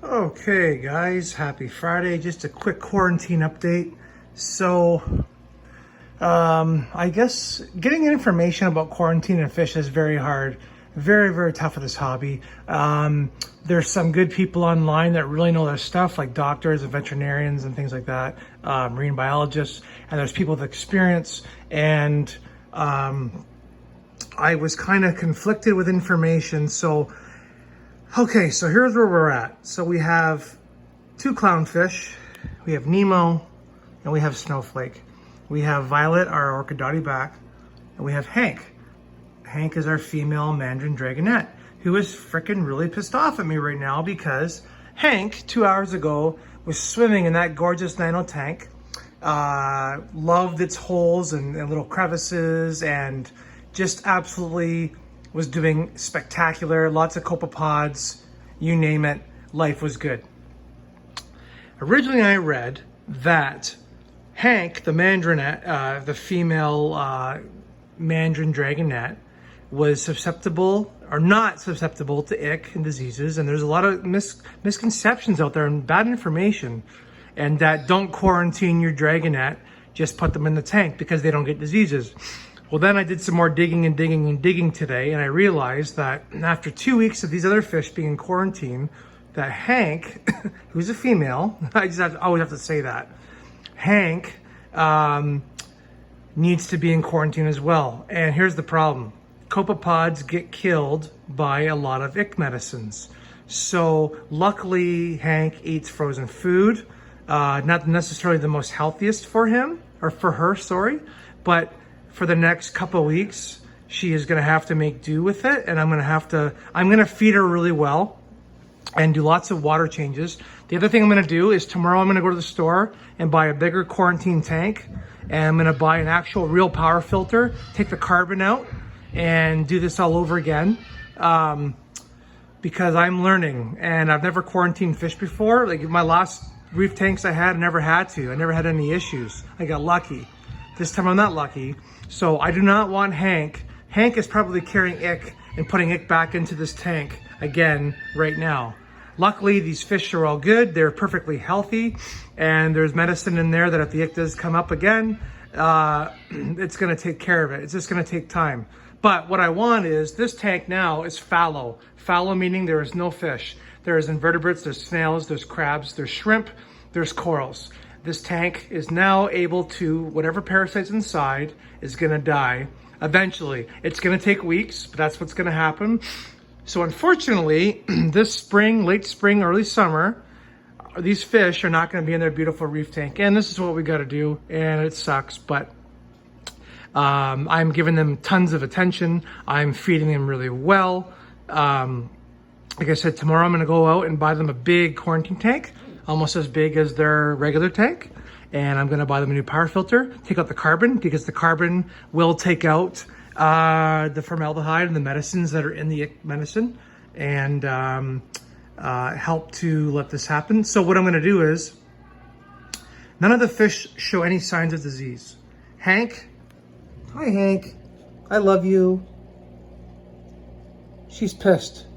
Okay, guys, happy Friday. Just a quick quarantine update. So, I guess getting information about quarantine and fish is very hard. Very, very tough for this hobby. There's some good people online that really know their stuff, like doctors and veterinarians and things like that, marine biologists, and there's people with experience. And I was kind of conflicted with information. Okay, so here's where we're at. So we have two clownfish, we have Nemo, and we have Snowflake. We have Violet, our orchid dotty back, and we have Hank. Hank is our female Mandarin dragonette, who is freaking really pissed off at me right now because Hank, 2 hours ago, was swimming in that gorgeous nano tank, loved its holes and little crevices, and just absolutely was doing spectacular, lots of copepods, you name it, life was good. Originally I read that Hank, the Mandarin, the female Mandarin dragonette, was susceptible or not susceptible to ick and diseases, and there's a lot of misconceptions out there and bad information, and that don't quarantine your dragonette, just put them in the tank because they don't get diseases. Well, then I did some more digging today, and I realized that after 2 weeks of these other fish being in quarantine, that Hank, who's a female, always have to say that, Hank needs to be in quarantine as well. And here's the problem. Copepods get killed by a lot of ick medicines. So luckily, Hank eats frozen food, not necessarily the most healthiest for him, or for her, sorry, but for the next couple of weeks, she is gonna have to make do with it, and I'm gonna feed her really well and do lots of water changes. The other thing I'm gonna do is tomorrow I'm gonna go to the store and buy a bigger quarantine tank, and I'm gonna buy an actual real power filter, take the carbon out, and do this all over again. Because I'm learning, and I've never quarantined fish before. Like my last reef tanks I never had to. I never had any issues. I got lucky. This time I'm not lucky. So I do not want Hank. Hank is probably carrying ick and putting ick back into this tank again right now. Luckily, these fish are all good. They're perfectly healthy, and there's medicine in there that if the ick does come up again, it's gonna take care of it. It's just gonna take time. But what I want is, this tank now is fallow. Fallow meaning there is no fish. There's invertebrates, there's snails, there's crabs, there's shrimp, there's corals. This tank is now able to, whatever parasite's inside is gonna die eventually. It's gonna take weeks, but that's what's gonna happen. So unfortunately, this spring, late spring, early summer, these fish are not gonna be in their beautiful reef tank. And this is what we gotta do, and it sucks, but I'm giving them tons of attention. I'm feeding them really well. Like I said, tomorrow I'm gonna go out and buy them a big quarantine tank, almost as big as their regular tank. And I'm gonna buy them a new power filter, take out the carbon, because the carbon will take out the formaldehyde and the medicines that are in the medicine, and help to let this happen. So what I'm gonna do is, none of the fish show any signs of disease. Hank, hi Hank, I love you. She's pissed.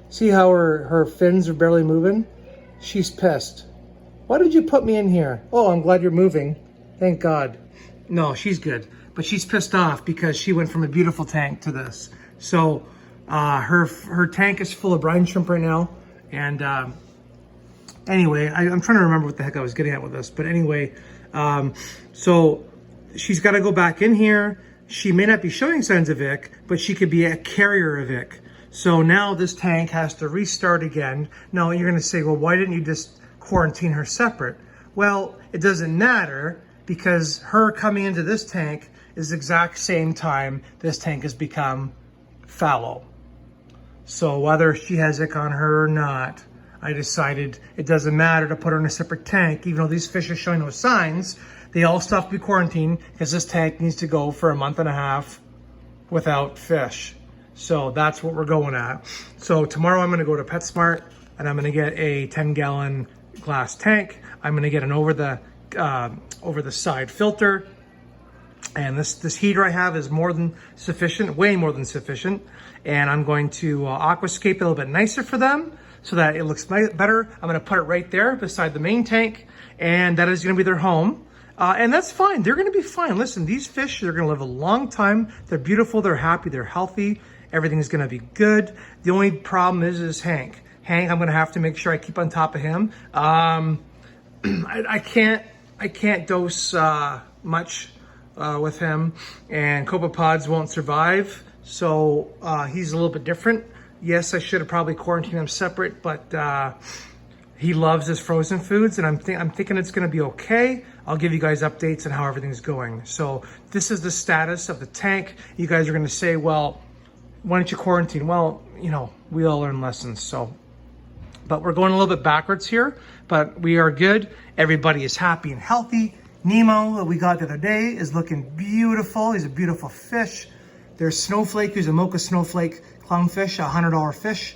See how her fins are barely moving? She's pissed. Why did you put me in here? Oh, I'm glad you're moving. Thank God. No, she's good. But she's pissed off because she went from a beautiful tank to this. So her tank is full of brine shrimp right now. And anyway, I'm trying to remember what the heck I was getting at with this. But anyway, so she's got to go back in here. She may not be showing signs of ick, but she could be a carrier of ick. So now this tank has to restart again. Now you're gonna say, well, why didn't you just quarantine her separate? Well, it doesn't matter, because her coming into this tank is the exact same time this tank has become fallow. So whether she has ick on her or not, I decided it doesn't matter to put her in a separate tank, even though these fish are showing no signs. They all still have to be quarantined because this tank needs to go for a month and a half without fish. So that's what we're going at. So tomorrow I'm gonna go to PetSmart and I'm gonna get a 10-gallon glass tank. I'm gonna get an over the side filter. And this heater I have is more than sufficient, way more than sufficient. And I'm going to aquascape it a little bit nicer for them. so that it looks better. I'm gonna put it right there beside the main tank, and that is gonna be their home. And that's fine, they're gonna be fine. Listen, these fish, they're gonna live a long time. They're beautiful, they're happy, they're healthy. Everything's gonna be good. The only problem is Hank. Hank, I'm gonna have to make sure I keep on top of him. I can't dose much with him, and copepods won't survive. So he's a little bit different. Yes, I should have probably quarantined him separate, but he loves his frozen foods, and I'm thinking it's gonna be okay. I'll give you guys updates on how everything's going. So this is the status of the tank. You guys are gonna say, well, why don't you quarantine? Well, you know, we all learn lessons, so. But we're going a little bit backwards here, but we are good. Everybody is happy and healthy. Nemo, that we got the other day, is looking beautiful. He's a beautiful fish. There's Snowflake, who's a mocha snowflake clownfish, a $100 fish.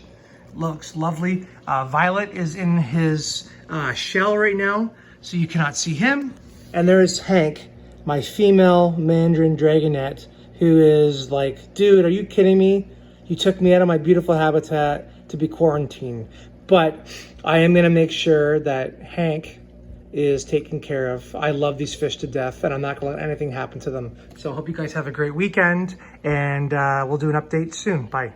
Looks lovely. Violet is in his shell right now, so you cannot see him. And there's Hank, my female Mandarin dragonette, who is like, dude, are you kidding me? You took me out of my beautiful habitat to be quarantined. But I am gonna make sure that Hank is taken care of. I love these fish to death, and I'm not gonna let anything happen to them. So I hope you guys have a great weekend, and we'll do an update soon. Bye.